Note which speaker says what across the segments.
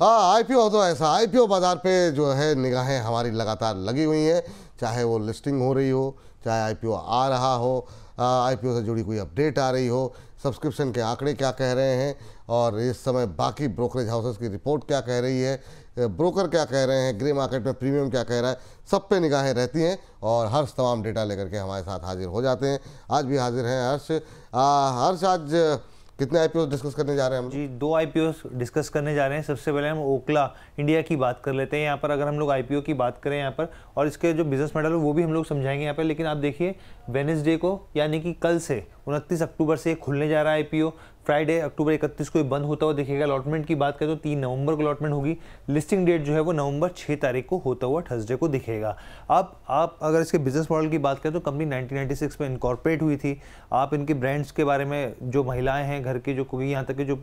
Speaker 1: हाँ, आईपीओ तो ऐसा, आईपीओ बाजार पे जो है निगाहें हमारी लगातार लगी हुई हैं, चाहे वो लिस्टिंग हो रही हो, चाहे आईपीओ आ रहा हो, आईपीओ से जुड़ी कोई अपडेट आ रही हो, सब्सक्रिप्शन के आंकड़े क्या कह रहे हैं और इस समय बाकी ब्रोकरेज हाउसेस की रिपोर्ट क्या कह रही है, ब्रोकर क्या कह रहे हैं, ग्रे मार्केट में प्रीमियम क्या कह रहा है, सब पे निगाहें रहती हैं और हर्ष तमाम डेटा लेकर के हमारे साथ हाजिर हो जाते हैं। आज भी हाजिर हैं हर्ष। हर्ष, आज कितने आईपीओ डिस्कस करने जा रहे हैं हम?
Speaker 2: जी, 2 आईपीओ डिस्कस करने जा रहे हैं। सबसे पहले हम ओखला इंडिया की बात कर लेते हैं। यहाँ पर अगर हम लोग आईपीओ की बात करें यहाँ पर, और इसके जो बिजनेस मॉडल है वो भी हम लोग समझाएंगे यहाँ पर। लेकिन आप देखिए, वेडनेसडे को यानी कि कल से 29 अक्टूबर से खुलने जा रहा है आईपीओ। फ्राइडे अक्टूबर 31 को बंद होता हुआ दिखेगा। अलॉटमेंट की बात करें तो 3 नवंबर को अलॉटमेंट होगी। लिस्टिंग डेट जो है वो नवंबर 6 तारीख को होता हुआ थर्सडे को दिखेगा। अब आप अगर इसके बिजनेस मॉडल की बात करें तो कंपनी 1996 में इनकॉर्पोरेट हुई थी। आप इनके ब्रांड्स के बारे में, जो महिलाएं हैं घर की जो कुकिंग, यहाँ तक कि जो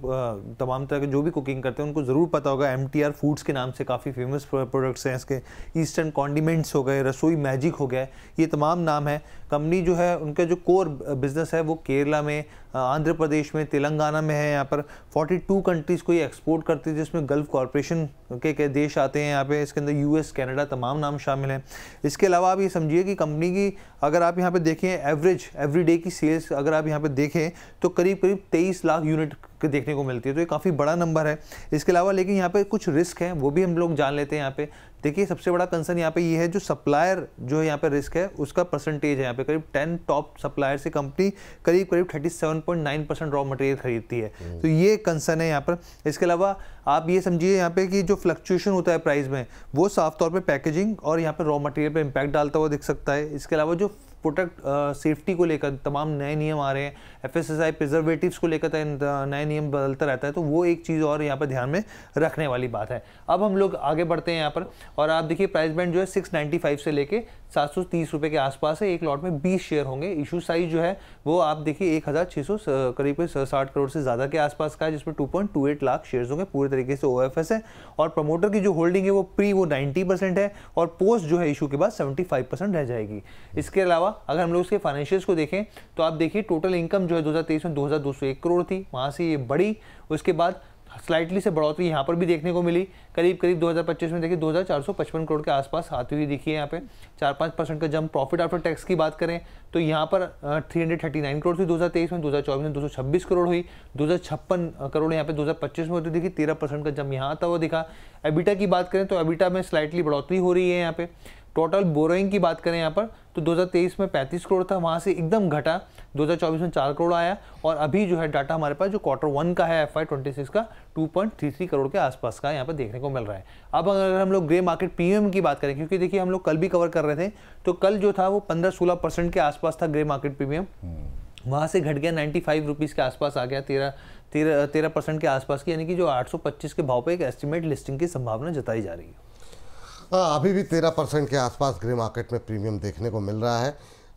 Speaker 2: तमाम तरह के जो भी कुकिंग करते हैं उनको ज़रूर पता होगा। MTR फूड्स के नाम से काफ़ी फेमस प्रोडक्ट्स हैं इसके। ईस्टर्न कॉन्डिमेंट्स हो गए, रसोई मैजिक हो गया, ये तमाम नाम है। कंपनी जो है उनका जो कोर बिजनेस है वो केरला में, आंध्र प्रदेश में, तेलंगाना में है। यहाँ पर 42 कंट्रीज़ को ये एक्सपोर्ट करती है, जिसमें गल्फ कॉरपोरेशन के देश आते हैं यहाँ पे। इसके अंदर US, कनाडा तमाम नाम शामिल हैं। इसके अलावा आप ये समझिए कि कंपनी की अगर आप यहाँ पे देखें एवरेज एवरीडे की सेल्स अगर आप यहाँ पे देखें तो करीब करीब 23 लाख यूनिट देखने को मिलती है। तो ये काफ़ी बड़ा नंबर है। इसके अलावा लेकिन यहाँ पे कुछ रिस्क हैं, वो भी हम लोग जान लेते हैं यहाँ पे। देखिए, सबसे बड़ा कंसर्न यहाँ पे ये है, जो सप्लायर जो है यहाँ पे रिस्क है उसका परसेंटेज है। यहाँ पे करीब 10 टॉप सप्लायर से कंपनी करीब करीब 37.9% रॉ मटेरियल खरीदती है। तो ये कंसर्न है यहाँ पर। इसके अलावा आप ये समझिए यहाँ पे कि जो फ्लक्चुएशन होता है प्राइस में, वो साफ तौर पे पैकेजिंग और यहाँ पे रॉ मटेरियल पे इम्पैक्ट डालता हुआ दिख सकता है। इसके अलावा जो प्रोडक्ट सेफ्टी को लेकर तमाम नए नियम आ रहे हैं, FSSAI प्रिजर्वेटिव्स को लेकर नए नियम बदलता रहता है, तो वो एक चीज़ और यहाँ पर ध्यान में रखने वाली बात है। अब हम लोग आगे बढ़ते हैं यहाँ पर, और आप देखिए प्राइस बैंड जो है 695 से लेके 730 रुपये के आसपास है। एक लॉट में 20 शेयर होंगे। इशू साइज जो है वो आप देखिए 1600 करीब 60 करोड़ से ज़्यादा के आसपास का है, जिसमें 2.28 लाख शेयर्स होंगे। पूरे तरीके से OFS है, और प्रमोटर की जो होल्डिंग है वो वो 90% है, और पोस्ट जो है इशू के बाद 75% रह जाएगी। इसके अलावा अगर हम लोग उसके फाइनेंशियल्स को देखें तो आप देखिए टोटल इनकम जो है 2023 में 2201 करोड़ थी, वहाँ से ये बढ़ी। उसके बाद स्लाइटली से बढ़ोतरी यहाँ पर भी देखने को मिली। करीब करीब 2025 में देखिए 2455 करोड़ के आसपास आती हुई दिखी है। यहाँ पे 4-5% का जंप। प्रॉफिट आफ्टर टैक्स की बात करें तो यहाँ पर 339 करोड़ थी 2023 में, 2024 में 226 करोड़ हुई, 256 करोड़ यहाँ पे 2025 में होती दिखी। 13% का जंप यहाँ आता हुआ दिखा। एबिटा की बात करें तो एबिटा में स्लाइटली बढ़ोतरी हो रही है यहाँ पे। टोटल बोरोइंग की बात करें यहाँ पर तो 2023 में 35 करोड़ था, वहाँ से एकदम घटा, 2024 में 4 करोड़ आया, और अभी जो है डाटा हमारे पास जो Q1 का है FY26 का 2.33 करोड़ के आसपास का यहाँ पर देखने को मिल रहा है। अब अगर हम लोग ग्रे मार्केट प्रीमियम की बात करें, क्योंकि देखिए हम लोग कल भी कवर कर रहे थे, तो कल जो था वो 15-16% के आसपास था ग्रे मार्केट प्रीमियम, वहाँ से घट गया 95 रुपीज़ के आसपास आ गया, 13% के आसपास की, यानी कि जो 825 के भाव पर एक एस्टिमेट लिस्टिंग की संभावना जताई जा रही है।
Speaker 1: अभी भी 13% के आसपास ग्रे मार्केट में प्रीमियम देखने को मिल रहा है।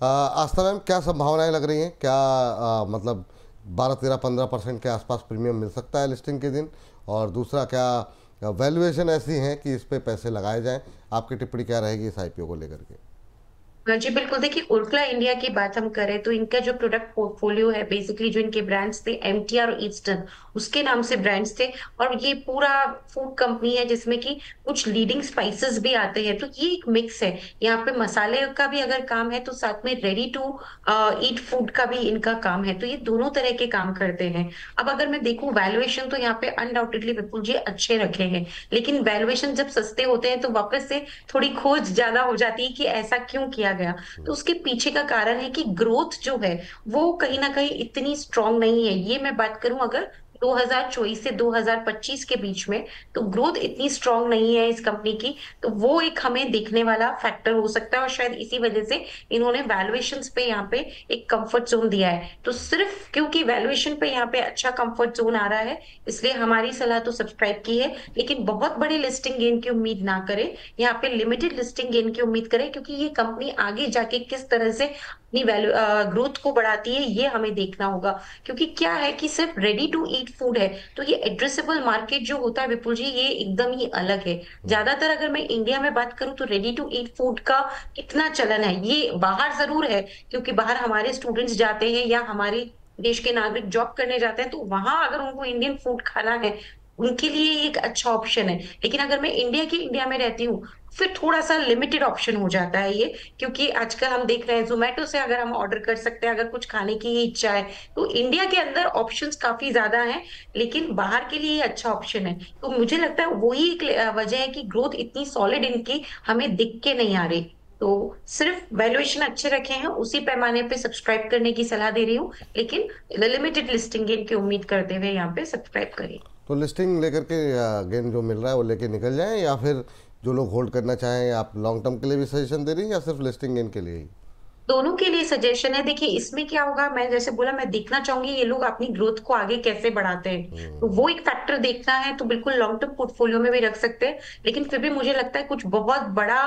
Speaker 1: आस्था मैम, क्या संभावनाएं लग रही हैं? क्या मतलब 12-13-15% के आसपास प्रीमियम मिल सकता है लिस्टिंग के दिन? और दूसरा, क्या वैल्यूएशन ऐसी है कि इस पे पैसे लगाए जाएं? आपकी टिप्पणी क्या रहेगी इस आईपीओ को लेकर के?
Speaker 3: जी बिल्कुल। देखिए, ओखला इंडिया की बात हम करें तो इनका जो प्रोडक्ट पोर्टफोलियो है, बेसिकली जो इनके ब्रांड्स थे MTR और ईस्टर्न, उसके नाम से ब्रांड्स थे, और ये पूरा फूड कंपनी है जिसमें कि कुछ लीडिंग स्पाइसेस भी आते हैं। तो ये एक मिक्स है। यहाँ पे मसाले का भी अगर काम है तो साथ में रेडी टू ईट फूड का भी इनका काम है। तो ये दोनों तरह के काम करते हैं। अब अगर मैं देखूं वैल्यूएशन तो यहाँ पे अनडाउटेडली विपुल जी अच्छे रखे हैं, लेकिन वैल्यूएशन जब सस्ते होते हैं तो वापस से थोड़ी खोज ज्यादा हो जाती है कि ऐसा क्यों किया गया। तो उसके पीछे का कारण है कि ग्रोथ जो है वो कहीं ना कहीं इतनी स्ट्रांग नहीं है। ये मैं बात करूं अगर 2024 से 2025 के बीच में, तो ग्रोथ इतनी स्ट्रांग नहीं है इस कंपनी की। तो वो एक हमें देखने वाला फैक्टर हो सकता है, और शायद इसी वजह से इन्होंने वैल्यूएशंस पे यहाँ पे एक कंफर्ट जोन दिया है। तो सिर्फ क्योंकि वैल्यूएशन पे यहाँ पे अच्छा कंफर्ट जोन आ रहा है, इसलिए हमारी सलाह तो सब्सक्राइब की है, लेकिन बहुत बड़ी लिस्टिंग गेन की उम्मीद ना करें। यहाँ पे लिमिटेड लिस्टिंग गेन की उम्मीद करें, क्योंकि ये कंपनी आगे जाके किस तरह से अपनी वैल्यू ग्रोथ को बढ़ाती है ये हमें देखना होगा। क्योंकि क्या है कि सिर्फ रेडी टू ईट फूड है, तो ये एड्रेसेबल मार्केट जो होता है विपुल जी, ये एकदम ही अलग है। ज्यादातर अगर मैं इंडिया में बात करूं तो रेडी टू ईट फूड का कितना चलन है, ये बाहर जरूर है, क्योंकि बाहर हमारे स्टूडेंट्स जाते हैं या हमारे देश के नागरिक जॉब करने जाते हैं, तो वहां अगर उनको इंडियन फूड खाना है, उनके लिए एक अच्छा ऑप्शन है। लेकिन अगर मैं इंडिया में रहती हूँ, फिर थोड़ा सा लिमिटेड ऑप्शन हो जाता है ये, क्योंकि आजकल हम देख रहे हैं जोमेटो से अगर हम ऑर्डर कर सकते हैं, अगर कुछ खाने की ही इच्छा है, तो इंडिया के अंदर ऑप्शंस काफी ज्यादा हैं, लेकिन बाहर के लिए ये अच्छा ऑप्शन है। तो मुझे लगता है वही एक वजह है कि ग्रोथ इतनी सॉलिड इनकी हमें दिख के नहीं आ रही। तो सिर्फ वैल्यूएशन अच्छे रखे हैं, उसी पैमाने पे सब्सक्राइब करने की सलाह दे रही हूँ, लेकिन लिमिटेड लिस्टिंग गेन की उम्मीद करते हुए यहाँ पे सब्सक्राइब करें।
Speaker 1: तो लिस्टिंग लेकर के गेन जो मिल रहा है वो लेके निकल जाएं, या फिर जो लोग होल्ड करना चाहें, आप लॉन्ग टर्म के लिए भी सजेशन दे रही हैं या सिर्फ लिस्टिंग गेन के लिए ही?
Speaker 3: दोनों के लिए सजेशन है। देखिए इसमें क्या होगा, मैं जैसे बोला, मैं देखना चाहूंगी ये लोग अपनी ग्रोथ को आगे कैसे बढ़ाते हैं, तो वो एक फैक्टर देखना है, तो बिल्कुल लॉन्ग टर्म पोर्टफोलियो में भी रख सकते हैं। लेकिन फिर भी मुझे लगता है कुछ बहुत बड़ा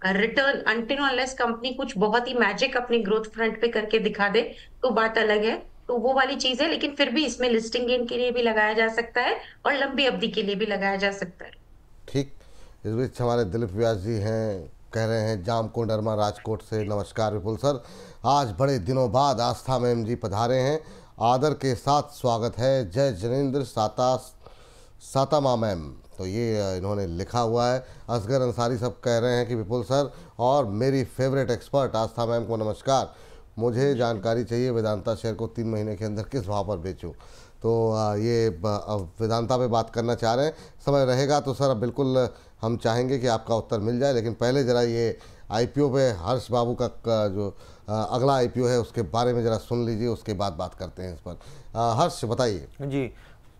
Speaker 3: रिटर्न, अनटिल अनलेस कंपनी कुछ बहुत ही मैजिक अपनी ग्रोथ फ्रंट पे करके दिखा दे, तो बात अलग है। तो वो वाली चीज है, लेकिन फिर भी इसमें लिस्टिंग गेन के लिए भी लगाया जा सकता है और लंबी अवधि के लिए भी लगाया जा सकता है।
Speaker 1: ठीक। इस बीच हमारे दिलीप व्यास जी हैं, कह रहे हैं जाम कोडरमा राजकोट से, नमस्कार विपुल सर, आज बड़े दिनों बाद आस्था मैम जी पधारे हैं, आदर के साथ स्वागत है, जय जिनेंद्र साता माँ मैम। तो ये इन्होंने लिखा हुआ है। असगर अंसारी सब कह रहे हैं कि विपुल सर और मेरी फेवरेट एक्सपर्ट आस्था मैम को नमस्कार, मुझे जानकारी चाहिए वेदांता शेयर को 3 महीने के अंदर किस भाव पर बेचूं। तो ये वेदांता पे बात करना चाह रहे हैं, समय रहेगा तो सर बिल्कुल हम चाहेंगे कि आपका उत्तर मिल जाए, लेकिन पहले ज़रा ये आईपीओ पे हर्ष बाबू का जो अगला आईपीओ है उसके बारे में ज़रा सुन लीजिए, उसके बाद बात करते हैं इस पर। हर्ष बताइए
Speaker 2: जी।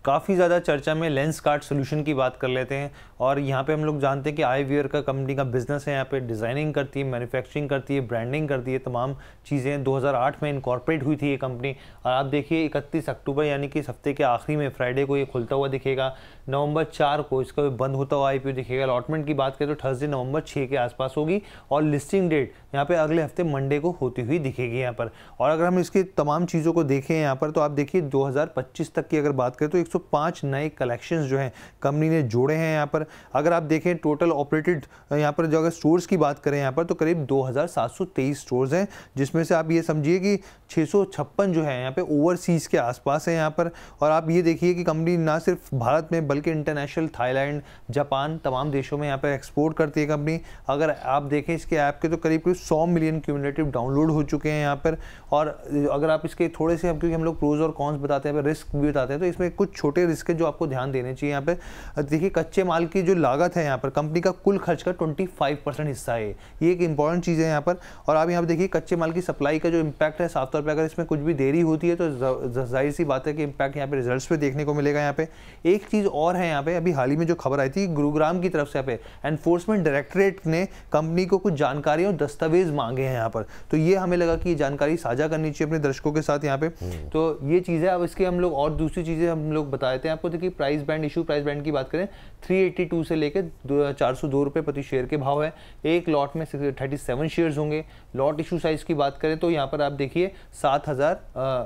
Speaker 2: काफ़ी ज़्यादा चर्चा में लेंसकार्ट सॉल्यूशन की बात कर लेते हैं। और यहाँ पे हम लोग जानते हैं कि आईवीआर का कंपनी का बिजनेस है, यहाँ पे डिज़ाइनिंग करती है, मैन्युफैक्चरिंग करती है, ब्रांडिंग करती है, तमाम चीज़ें। 2008 में इनकॉर्पोरेट हुई थी ये कंपनी। और आप देखिए 31 अक्टूबर यानी कि इस हफ्ते के आखिरी में फ्राइडे को ये खुलता हुआ दिखेगा, नवंबर 4 को इसका बंद होता हुआ आईपीओ दिखेगा। अलॉटमेंट की बात करें तो थर्सडे नवंबर 6 के आसपास होगी, और लिस्टिंग डेट यहाँ पे अगले हफ्ते मंडे को होती हुई दिखेगी यहाँ पर। और अगर हम इसकी तमाम चीज़ों को देखें यहाँ पर, तो आप देखिए 2025 तक की अगर बात करें तो 105 नए कलेक्शंस जो हैं कंपनी ने जोड़े हैं यहाँ पर। अगर आप देखें टोटल ऑपरेटेड यहाँ पर जो अगर स्टोर्स की बात करें यहाँ पर, तो करीब 2723 स्टोर्स हैं, जिसमें से आप ये समझिए कि 656 जो है यहाँ पे ओवरसीज़ के आसपास है यहाँ पर। और आप ये देखिए कि कंपनी ना सिर्फ भारत में बल्कि इंटरनेशनल, थाईलैंड, जापान, तमाम देशों में यहाँ पर एक्सपोर्ट करती है कंपनी। अगर आप देखें इसके ऐप के तो करीब 100 मिलियन क्यूमुलेटिव डाउनलोड हो चुके हैं यहाँ पर। और अगर आप इसके थोड़े से, क्योंकि हम लोग प्रोज और कॉन्स बताते हैं, रिस्क भी बताते हैं, तो इसमें कुछ छोटे रिस्क है जो आपको ध्यान देने चाहिए यहाँ पे। देखिए कच्चे माल की जो लागत है यहाँ पर, कंपनी का कुल खर्च का 25% हिस्सा है, ये एक इंपॉर्टेंट चीज़ है यहाँ पर। और आप यहाँ पर देखिए कच्चे माल की सप्लाई का जो इम्पैक्ट है, साफ तौर पर अगर इसमें कुछ भी देरी होती है तो जाहिर सी बात है कि इम्पैक्ट यहाँ पे रिजल्ट्स पे देखने को मिलेगा यहाँ पे। एक चीज़ और है यहाँ पे, अभी हाल ही में जो खबर आई थी गुरुग्राम की तरफ से, यहाँ पे एनफोर्समेंट डायरेक्टरेट ने कंपनी को कुछ जानकारी और दस्तावेज मांगे हैं यहाँ पर। तो ये हमें लगा कि ये जानकारी साझा करनी चाहिए अपने दर्शकों के साथ यहाँ पे। तो ये चीज़ है। अब इसके हम लोग और दूसरी चीज़ें हम लोग बता देते हैं आपको। देखिए price band, issue price band की बात करें, 382 से लेकर 402 रुपये प्रति शेयर के भाव है। एक लॉट में 37 शेयर्स होंगे। लॉट इशू साइज की बात करें तो यहाँ पर आप देखिए 7000,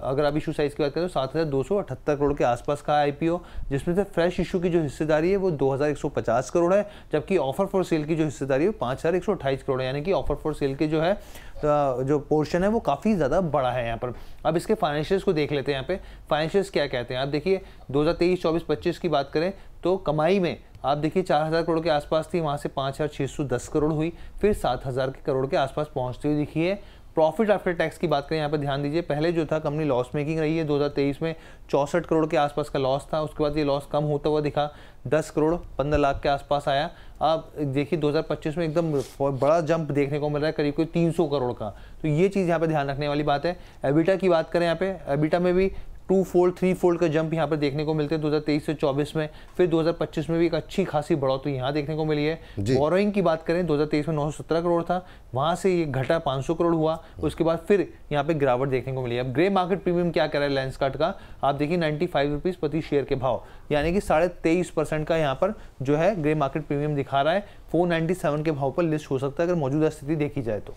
Speaker 2: अगर आप इशू साइज की बात करें तो 7278 करोड़ के आसपास का आईपीओ, जिसमें से फ्रेश इशू की जो हिस्सेदारी है वो 2150 करोड़ है, जबकि ऑफर फॉर सेल की जो हिस्सेदारी है वो 5128 करोड़ है। यानी कि ऑफर फॉर सेल के जो है जो पोर्शन है वो काफ़ी ज़्यादा बड़ा है यहाँ पर। अब इसके फाइनेंशियल्स को देख लेते हैं यहाँ पे। फाइनेंशियल्स क्या कहते हैं, आप देखिए 2023-24-25 की बात करें तो कमाई में आप देखिए 4000 करोड़ के आसपास थी, वहाँ से 5610 करोड़ हुई, फिर 7000 करोड़ के आसपास पहुँचती हुई दिखी है। प्रॉफिट आफ्टर टैक्स की बात करें यहाँ पर ध्यान दीजिए, पहले जो था कंपनी लॉस मेकिंग रही है, 2023 में 64 करोड़ के आसपास का लॉस था। उसके बाद ये लॉस कम होता हुआ दिखा, 10 करोड़ 15 लाख के आसपास आया। अब देखिए 2025 में एकदम बड़ा जंप देखने को मिल रहा है, करीब कोई 300 करोड़ का। तो ये चीज़ यहाँ पर ध्यान रखने वाली बात है। एबिटा की बात करें यहाँ पे, एबिटा में भी 2-fold 3-fold का जंप यहाँ पर देखने को मिलते हैं 2023 से 24 में। फिर 2025 में भी एक अच्छी खासी बढ़ोतरी यहाँ देखने को मिली है। बोरोइंग की बात करें 2023 में 917 करोड़ था, वहाँ से ये घटा 500 करोड़ हुआ। उसके बाद फिर यहाँ पे गिरावट देखने को मिली है। अब ग्रे मार्केट प्रीमियम क्या कर रहा है लेंसकार्ट का, आप देखिए 95 रुपीज़ प्रति शेयर के भाव, यानी कि 23.5% का यहाँ पर जो है ग्रे मार्केट प्रीमियम दिखा रहा है। 497 के भाव पर लिस्ट हो सकता है अगर मौजूदा स्थिति देखी जाए तो।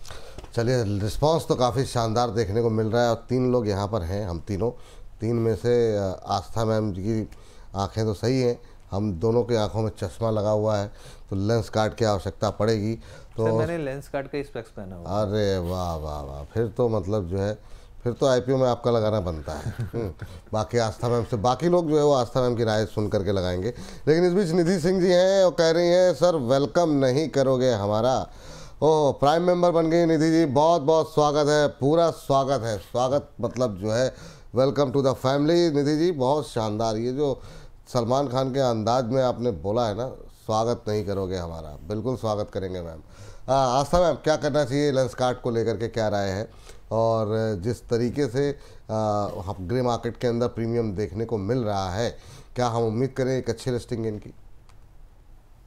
Speaker 1: चलिए, रिस्पॉन्स तो काफ़ी शानदार देखने को मिल रहा है और 3 लोग यहाँ पर हैं, हम तीनों, 3 में से आस्था मैम की आंखें तो सही हैं, हम दोनों की आंखों में चश्मा लगा हुआ है तो लेंसकार्ट की आवश्यकता पड़ेगी। तो
Speaker 2: मैंने लेंसकार्ट का स्पेक्स पहना हुआ।
Speaker 1: अरे वाह वाह वाह, फिर तो मतलब जो है फिर तो आईपीओ में आपका लगाना बनता है। बाकी आस्था मैम से, बाकी लोग जो है वो आस्था मैम की राय सुन करके लगाएंगे। लेकिन इस बीच निधि सिंह जी हैं और कह रही हैं सर वेलकम नहीं करोगे हमारा। ओह, प्राइम मेंबर बन गई निधि जी, बहुत बहुत स्वागत है, पूरा स्वागत है। स्वागत मतलब जो है welcome to the family. Nidhi ji बहुत शानदार, ये जो सलमान खान के अंदाज में आपने बोला है ना, स्वागत नहीं करोगे हमारा, बिल्कुल स्वागत करेंगे मैम। आस्था मैम, क्या करना चाहिए लेंसकार्ट को लेकर के, क्या राय है? और जिस तरीके से ग्रे मार्केट के अंदर प्रीमियम देखने को मिल रहा है, क्या हम उम्मीद करें एक अच्छी लिस्टिंग इनकी?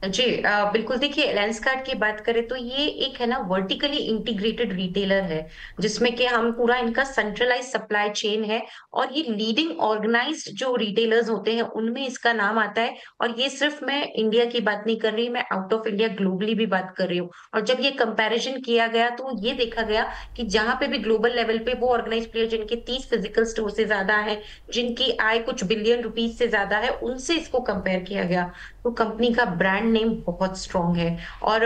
Speaker 3: जी बिल्कुल। देखिए लेंसकार्ट की बात करें तो ये एक है ना वर्टिकली इंटीग्रेटेड रिटेलर है, जिसमें कि हम पूरा इनका सेंट्रलाइज सप्लाई चेन है और ये लीडिंग ऑर्गेनाइज्ड जो रिटेलर्स होते हैं उनमें इसका नाम आता है। और ये सिर्फ मैं इंडिया की बात नहीं कर रही, मैं आउट ऑफ इंडिया ग्लोबली भी बात कर रही हूँ। और जब ये कंपैरिजन किया गया तो ये देखा गया कि जहां पे भी ग्लोबल लेवल पे वो ऑर्गेनाइज प्लेयर जिनके 30 फिजिकल स्टोर से ज्यादा है, जिनकी आय कुछ बिलियन रुपीज से ज्यादा है, उनसे इसको कंपेयर किया गया। तो कंपनी का ब्रांड नेम बहुत स्ट्रांग है। और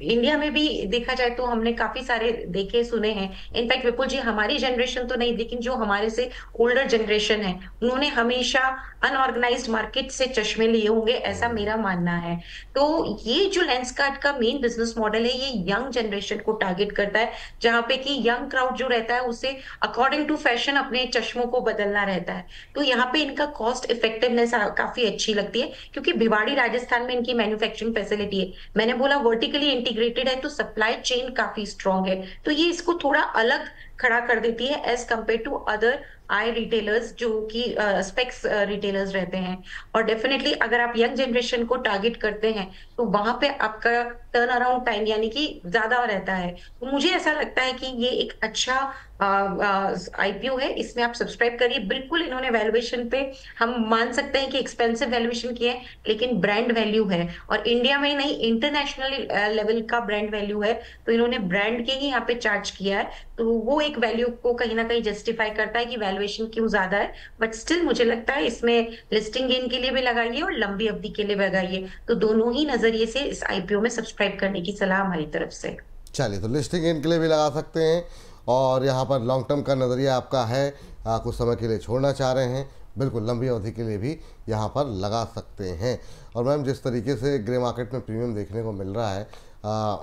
Speaker 3: इंडिया में भी देखा जाए तो हमने काफी सारे देखे सुने हैं। इनफैक्ट विपुल जी, हमारी जनरेशन तो नहीं, लेकिन जो हमारे से ओल्डर जनरेशन है उन्होंने हमेशा अनऑर्गेनाइज्ड मार्केट से चश्मे लिए होंगे, ऐसा मेरा मानना है। तो ये जो लेंसकार्ट का मेन बिजनेस मॉडल है ये यंग जनरेशन को टारगेट करता है, जहां पे कि यंग क्राउड जो रहता है उसे अकॉर्डिंग टू फैशन अपने चश्मों को बदलना रहता है। तो यहाँ पे इनका कॉस्ट इफेक्टिवनेस काफी अच्छी लगती है, क्योंकि भिवाड़ी राजस्थान में इनकी मैन्युफैक्चरिंग फैसिलिटी है। मैंने बोला वर्टिकली इंटीग्रेटेड है तो सप्लाई चेन काफी स्ट्रांग है, तो ये इसको थोड़ा अलग खड़ा कर देती है as compare to other AI retailers जो कि स्पेक्स रिटेलर्स रहते हैं। और डेफिनेटली अगर आप यंग जनरेशन को टारगेट करते हैं तो वहां पे आपका टर्न अराउंड टाइम यानी कि ज्यादा रहता है। तो मुझे ऐसा लगता है कि ये एक अच्छा आईपीओ है, इसमें आप सब्सक्राइब करिए। बिल्कुल इन्होंने वैल्यूएशन पे हम मान सकते हैं कि एक्सपेंसिव वैल्यूएशन की है, लेकिन ब्रांड वैल्यू है और इंडिया में ही नहीं इंटरनेशनल लेवल का ब्रांड वैल्यू है। तो इन्होंने ब्रांड के ही यहाँ पे चार्ज किया है, तो वो एक वैल्यू को कहीं ना कहीं जस्टिफाई करता है कि वैल्यूएशन क्यों ज्यादा है। बट स्टिल मुझे लगता है इसमें लिस्टिंग गेन के लिए भी लगाइए और लंबी अवधि के लिए भी लगाइए, तो दोनों ही नजरिए से इस आईपीओ में सब्सक्राइब करने की सलाह हमारी तरफ से।
Speaker 1: चलिए, तो लिस्टिंग गेन के लिए भी लगा सकते हैं और यहाँ पर लॉन्ग टर्म का नज़रिया आपका है, कुछ समय के लिए छोड़ना चाह रहे हैं, बिल्कुल लंबी अवधि के लिए भी यहाँ पर लगा सकते हैं। और मैम जिस तरीके से ग्रे मार्केट में प्रीमियम देखने को मिल रहा है,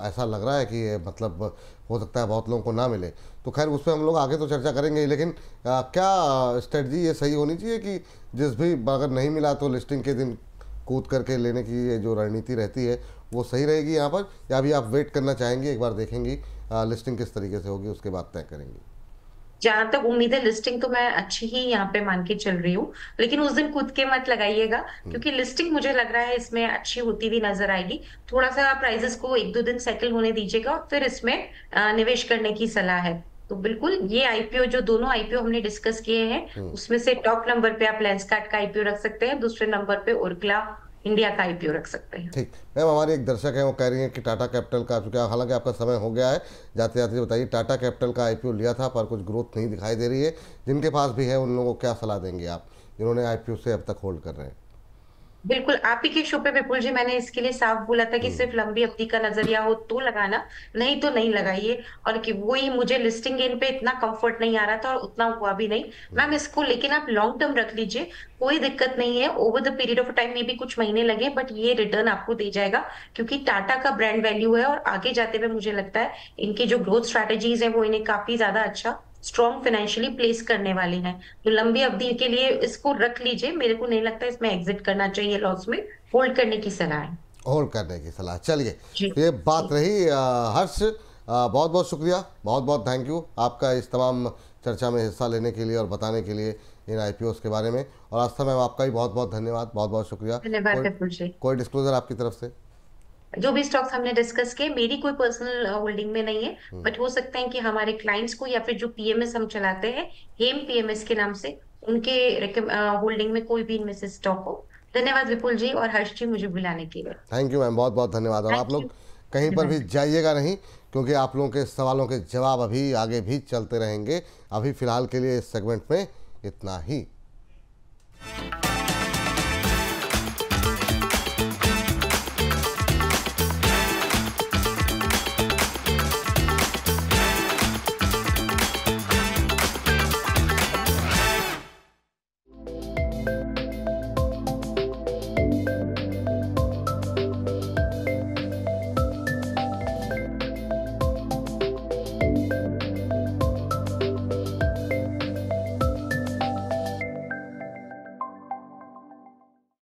Speaker 1: ऐसा लग रहा है कि ये मतलब हो सकता है बहुत लोगों को ना मिले। तो खैर उस पर हम लोग आगे तो चर्चा करेंगे, लेकिन क्या स्ट्रेटजी ये सही होनी चाहिए कि जिस भी अगर नहीं मिला तो लिस्टिंग के दिन कूद करके लेने की ये जो रणनीति रहती है वो सही रहेगी यहाँ पर, या अभी आप वेट करना चाहेंगे, एक बार देखेंगी लिस्टिंग किस तरीके से होगी उसके बाद तय करेंगे?
Speaker 3: जहां तक उम्मीद है लिस्टिंग तो मैं अच्छी ही यहाँ पे मान के चल रही हूँ, लेकिन उस दिन कूद के मत लगाइएगा, क्योंकि लिस्टिंग मुझे लग रहा है इसमें अच्छी होती हुई नजर आएगी। थोड़ा सा प्राइजेस को 1-2 दिन सेटल होने दीजिएगा और फिर इसमें निवेश करने की सलाह है। तो बिल्कुल ये आईपीओ, जो दोनों आईपीओ हमने डिस्कस किए हैं उसमें से टॉप नंबर पे आप लेंसकार्ट का आईपीओ रख सकते हैं, दूसरे नंबर पे ओरकला इंडिया का आईपीओ रख सकते हैं।
Speaker 1: ठीक मैम, हमारी एक दर्शक है वो कह रही है कि टाटा कैपिटल का, चूँकि हालांकि आपका समय हो गया है, जाते जाते बताइए टाटा कैपिटल का आईपीओ लिया था पर कुछ ग्रोथ नहीं दिखाई दे रही है, जिनके पास भी है उन लोगों को क्या सलाह देंगे आप जिन्होंने आईपीओ से अब तक होल्ड कर रहे हैं?
Speaker 3: बिल्कुल, आप ही के शो पे विपुल जी मैंने इसके लिए साफ बोला था कि सिर्फ लंबी अवधि का नजरिया हो तो लगाना, नहीं तो नहीं लगाइए। और कि वही मुझे लिस्टिंग गेन पे इतना कंफर्ट नहीं आ रहा था और उतना हुआ भी नहीं मैम इसको, लेकिन आप लॉन्ग टर्म रख लीजिए, कोई दिक्कत नहीं है। Over the period of time में भी कुछ महीने लगे बट ये रिटर्न आपको दे जाएगा, क्योंकि टाटा का ब्रांड वैल्यू है और आगे जाते हुए मुझे लगता है इनकी जो ग्रोथ स्ट्रैटेजीज है वो इन्हें काफी ज्यादा अच्छा स्ट्रॉन्ग फाइनेंशियली प्लेस करने वाली हैं। तो लंबी अवधि के लिए इसको रख लीजिए, मेरे को नहीं लगता इसमें एग्जिट करना चाहिए लॉस में, होल्ड करने की सलाह है।
Speaker 1: होल्ड करने की सलाह। चलिए,
Speaker 3: जी
Speaker 1: ये बात रही। हर्ष, बहुत बहुत शुक्रिया, बहुत बहुत थैंक यू आपका इस तमाम चर्चा में हिस्सा लेने के लिए और बताने के लिए इन आईपीओस के बारे में। और आस्था मैम आपका भी बहुत बहुत धन्यवाद, बहुत बहुत शुक्रिया।
Speaker 3: धन्यवाद विपुल जी।
Speaker 1: कोई डिस्क्लोजर आपकी तरफ से?
Speaker 3: जो भी स्टॉक्स हमने डिस्कस किए मेरी कोई पर्सनल होल्डिंग में नहीं है, बट हो सकता है कि हमारे क्लाइंट्स को या फिर जो पीएमएस हम चलाते हैं हेम पीएमएस के नाम से, उनके होल्डिंग में कोई भी इनमें से स्टॉक हो। धन्यवाद विपुल जी और हर्ष जी मुझे बुलाने के लिए।
Speaker 1: थैंक यू मैम, बहुत बहुत धन्यवाद। और आप लोग कहीं पर भी जाइएगा नहीं, क्योंकि आप लोगों के सवालों के जवाब अभी आगे भी चलते रहेंगे। अभी फिलहाल के लिए इस सेगमेंट में इतना ही।